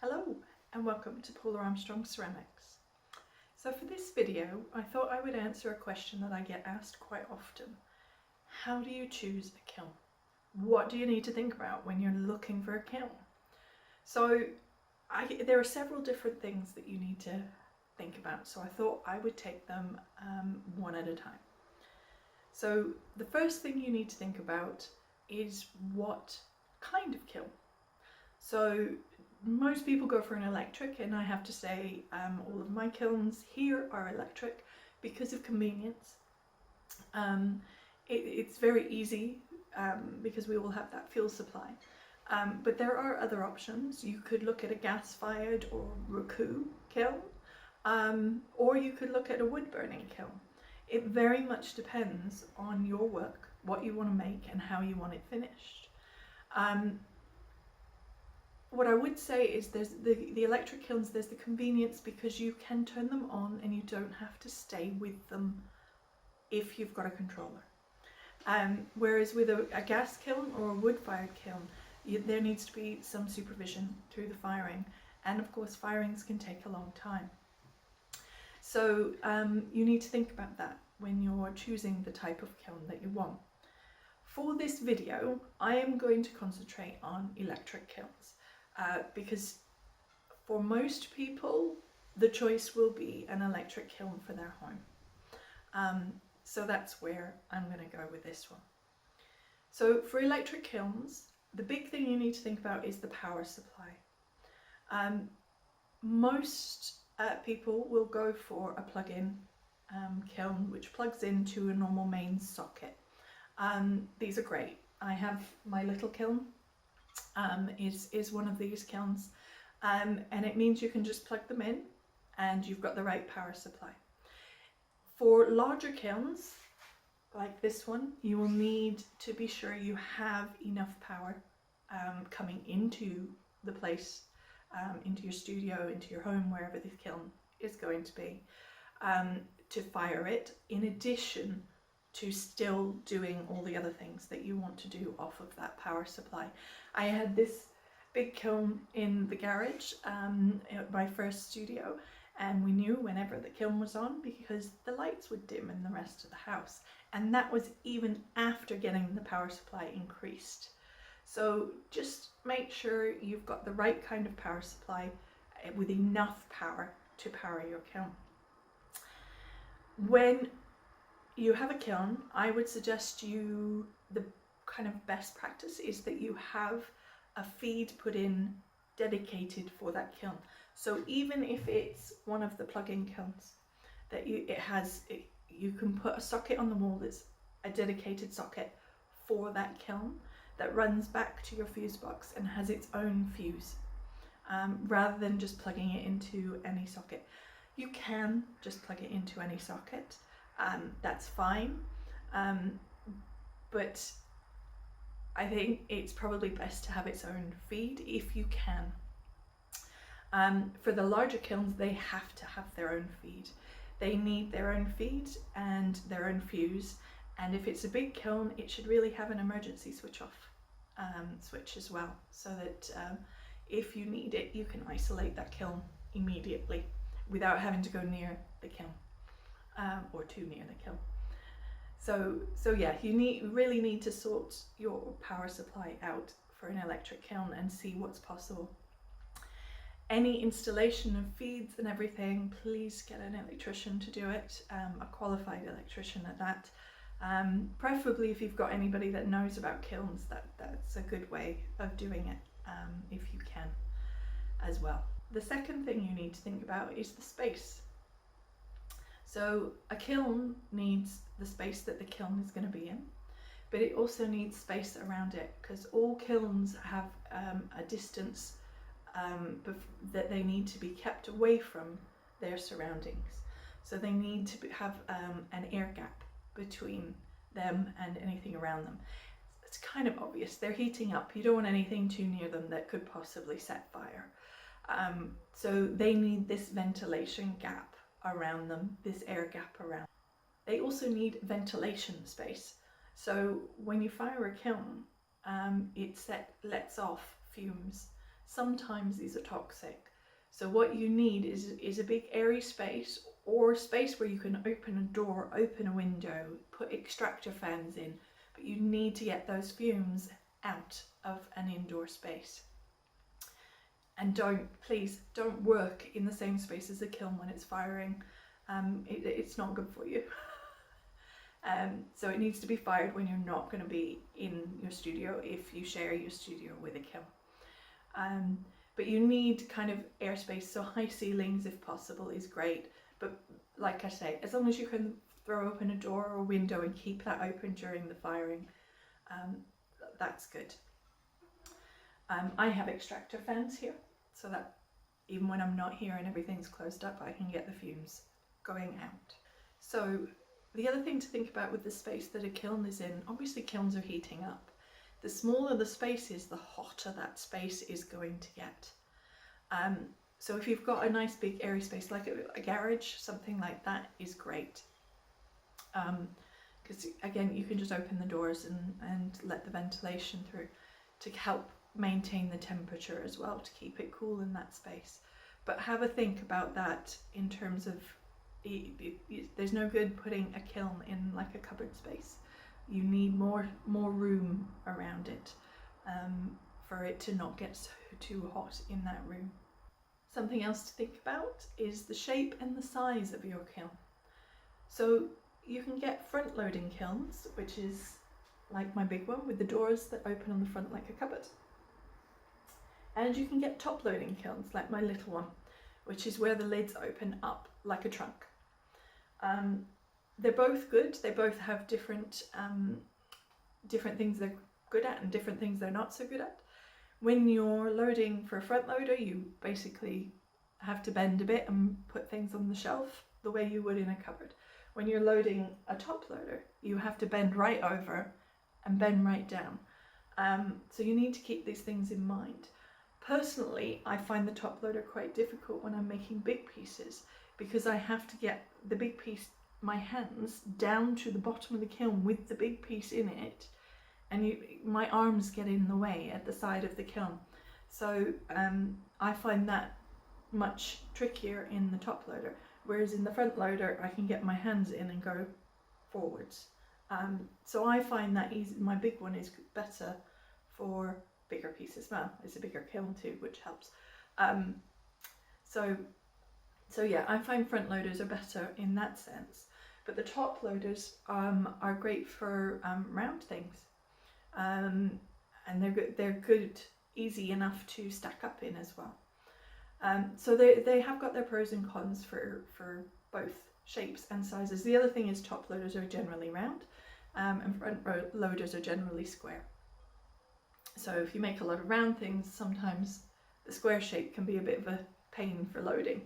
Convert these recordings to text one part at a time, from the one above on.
Hello and welcome to Paula Armstrong Ceramics. So for this video I thought I would answer a question that I get asked quite often. How do you choose a kiln? What do you need to think about when you're looking for a kiln? So there are several different things that you need to think about, so I thought I would take them one at a time. So the first thing you need to think about is what kind of kiln. So most people go for an electric, and I have to say all of my kilns here are electric because of convenience. It's very easy because we all have that fuel supply. But there are other options. You could look at a gas-fired or Roku kiln, or you could look at a wood-burning kiln. It very much depends on your work, what you want to make and how you want it finished. What I would say is there's the electric kilns, there's the convenience because you can turn them on and you don't have to stay with them if you've got a controller. Whereas with a gas kiln or a wood-fired kiln, there needs to be some supervision through the firing, and of course firings can take a long time. So you need to think about that when you're choosing the type of kiln that you want. For this video I am going to concentrate on electric kilns. Because for most people the choice will be an electric kiln for their home. So that's where I'm going to go with this one. So for electric kilns, the big thing you need to think about is the power supply. Most people will go for a plug-in kiln which plugs into a normal main socket. These are great. I have my little kiln. Is one of these kilns, and it means you can just plug them in and you've got the right power supply. For larger kilns like this one, you will need to be sure you have enough power coming into the place, into your studio, into your home, wherever the kiln is going to be, to fire it, in addition to still doing all the other things that you want to do off of that power supply. I had this big kiln in the garage at my first studio, and we knew whenever the kiln was on because the lights would dim in the rest of the house, and that was even after getting the power supply increased. So just make sure you've got the right kind of power supply with enough power to power your kiln. When you have a kiln, I would suggest the kind of best practice is that you have a feed put in dedicated for that kiln. So even if it's one of the plug-in kilns, that you can put a socket on the wall that's a dedicated socket for that kiln that runs back to your fuse box and has its own fuse, rather than just plugging it into any socket. You can just plug it into any socket. That's fine, but I think it's probably best to have its own feed if you can. For the larger kilns, they have to have their own feed. They need their own feed and their own fuse, and if it's a big kiln it should really have an emergency switch off switch as well, so that if you need it you can isolate that kiln immediately without having to go near the kiln. Or too near the kiln. So yeah, you really need to sort your power supply out for an electric kiln and see what's possible. Any installation of feeds and everything, please get an electrician to do it, a qualified electrician at that. Preferably if you've got anybody that knows about kilns, that's a good way of doing it, if you can as well. The second thing you need to think about is the space. So a kiln needs the space that the kiln is going to be in, but it also needs space around it, because all kilns have a distance that they need to be kept away from their surroundings. So they need to have an air gap between them and anything around them. It's kind of obvious, they're heating up, you don't want anything too near them that could possibly set fire. So they need this ventilation gap around them, this air gap around. They also need ventilation space. So when you fire a kiln, it lets off fumes sometimes these are toxic. So what you need is a big airy space, or space where you can open a door, open a window, put extractor fans in, but you need to get those fumes out of an indoor space. And please don't work in the same space as a kiln when it's firing. It's not good for you. So it needs to be fired when you're not going to be in your studio, if you share your studio with a kiln. But you need kind of airspace, so high ceilings if possible is great. But like I say, as long as you can throw open a door or window and keep that open during the firing, that's good. I have extractor fans here, so that even when I'm not here and everything's closed up, I can get the fumes going out. So the other thing to think about with the space that a kiln is in, obviously kilns are heating up. The smaller the space is, the hotter that space is going to get. So if you've got a nice big airy space like a garage, something like that is great. Because again, you can just open the doors and let the ventilation through to help maintain the temperature as well, to keep it cool in that space. But have a think about that in terms of, there's no good putting a kiln in like a cupboard space. You need more room around it for it to not get too hot in that room. Something else to think about is the shape and the size of your kiln. So you can get front loading kilns, which is like my big one with the doors that open on the front like a cupboard. And you can get top loading kilns like my little one, which is where the lids open up like a trunk. They're both good. They both have different things they're good at and different things they're not so good at. When you're loading for a front loader, you basically have to bend a bit and put things on the shelf the way you would in a cupboard. When you're loading a top loader, you have to bend right over and bend right down. So you need to keep these things in mind. Personally, I find the top loader quite difficult when I'm making big pieces, because I have to get the big piece, my hands, down to the bottom of the kiln with the big piece in it, and my arms get in the way at the side of the kiln. So I find that much trickier in the top loader, whereas in the front loader I can get my hands in and go forwards. So I find that easy. My big one is better for bigger pieces. Well, it's a bigger kiln too, which helps. So yeah, I find front loaders are better in that sense, but the top loaders are great for round things, and they're good, easy enough to stack up in as well. So they have got their pros and cons for both shapes and sizes. The other thing is top loaders are generally round, and front loaders are generally square. So if you make a lot of round things, sometimes the square shape can be a bit of a pain for loading.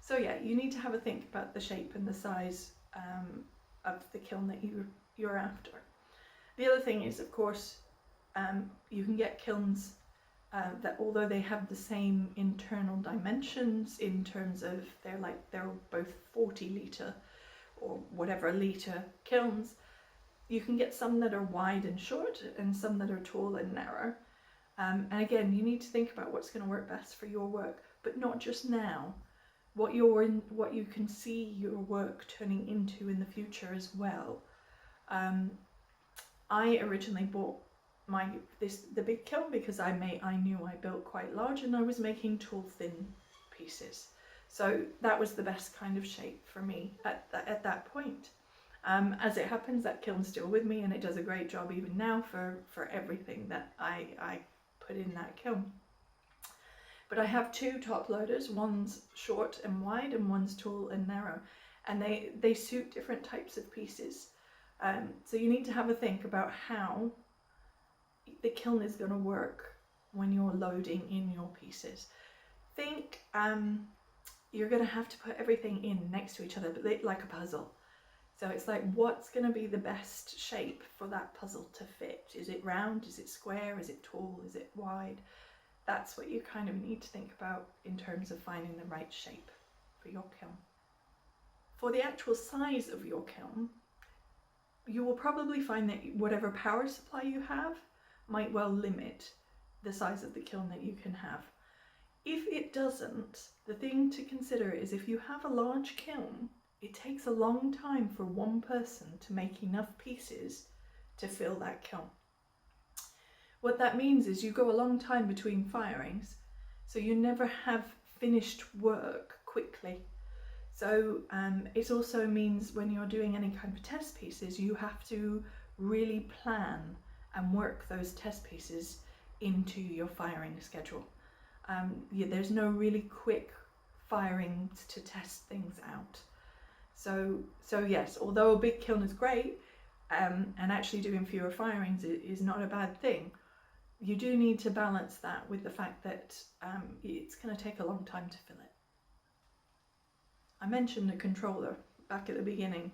So yeah, you need to have a think about the shape and the size of the kiln that you're after. The other thing is, of course, you can get kilns that, although they have the same internal dimensions in terms of they're both 40 litre or whatever litre kilns, you can get some that are wide and short and some that are tall and narrow. And again, you need to think about what's going to work best for your work, but not just now. What you can see your work turning into in the future as well. I originally bought the big kiln because I knew I built quite large and I was making tall thin pieces. So that was the best kind of shape for me at that point. As it happens, that kiln's still with me and it does a great job even now for everything that I put in that kiln. But I have two top loaders, one's short and wide and one's tall and narrow, and they suit different types of pieces. So you need to have a think about how the kiln is going to work when you're loading in your pieces. Think you're going to have to put everything in next to each other, but like a puzzle. So it's like, what's going to be the best shape for that puzzle to fit? Is it round? Is it square? Is it tall? Is it wide? That's what you kind of need to think about in terms of finding the right shape for your kiln. For the actual size of your kiln, you will probably find that whatever power supply you have might well limit the size of the kiln that you can have. If it doesn't, the thing to consider is if you have a large kiln, it takes a long time for one person to make enough pieces to fill that kiln. What that means is you go a long time between firings, so you never have finished work quickly. So it also means when you're doing any kind of test pieces, you have to really plan and work those test pieces into your firing schedule. There's no really quick firings to test things out. So yes, although a big kiln is great, and actually doing fewer firings is not a bad thing, you do need to balance that with the fact that it's going to take a long time to fill it. I mentioned a controller back at the beginning,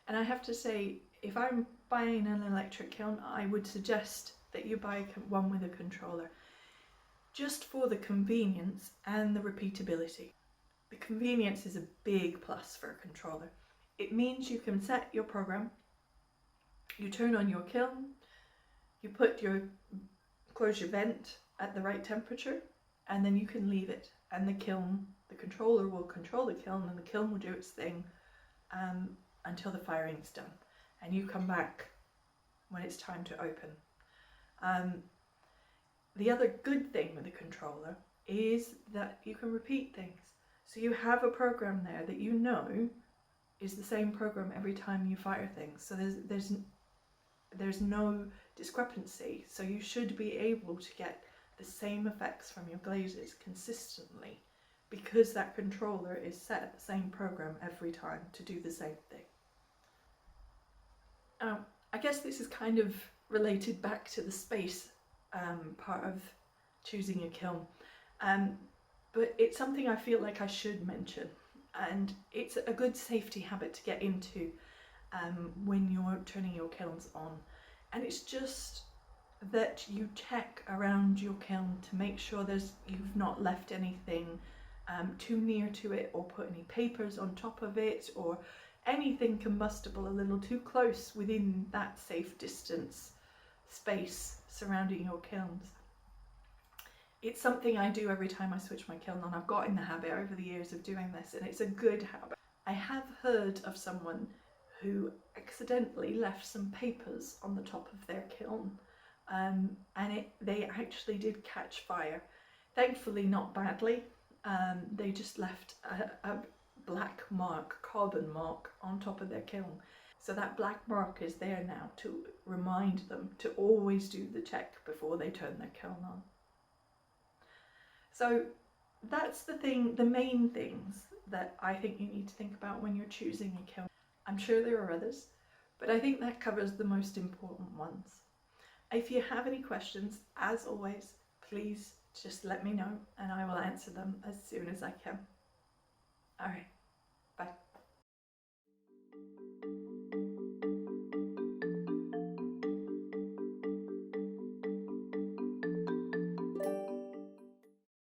and I have to say, if I'm buying an electric kiln, I would suggest that you buy one with a controller, just for the convenience and the repeatability. The convenience is a big plus for a controller. It means you can set your program, you turn on your kiln, you close your vent at the right temperature, and then you can leave it, and the controller will control the kiln, and the kiln will do its thing until the firing's done, and you come back when it's time to open. The other good thing with the controller is that you can repeat things. So you have a program there that you know is the same program every time you fire things. So there's no discrepancy. So you should be able to get the same effects from your glazes consistently, because that controller is set the same program every time to do the same thing. I guess this is kind of related back to the space part of choosing a kiln, but it's something I feel like I should mention, and it's a good safety habit to get into when you're turning your kilns on, and it's just that you check around your kiln to make sure you've not left anything too near to it, or put any papers on top of it, or anything combustible a little too close within that safe distance space surrounding your kilns. It's something I do every time I switch my kiln on. I've got in the habit over the years of doing this, and it's a good habit. I have heard of someone who accidentally left some papers on the top of their kiln, and they actually did catch fire. Thankfully not badly. They just left a black mark, carbon mark, on top of their kiln. So that black mark is there now to remind them to always do the check before they turn their kiln on. So that's the main things that I think you need to think about when you're choosing a kiln. I'm sure there are others, but I think that covers the most important ones. If you have any questions, as always, please just let me know and I will answer them as soon as I can. Alright.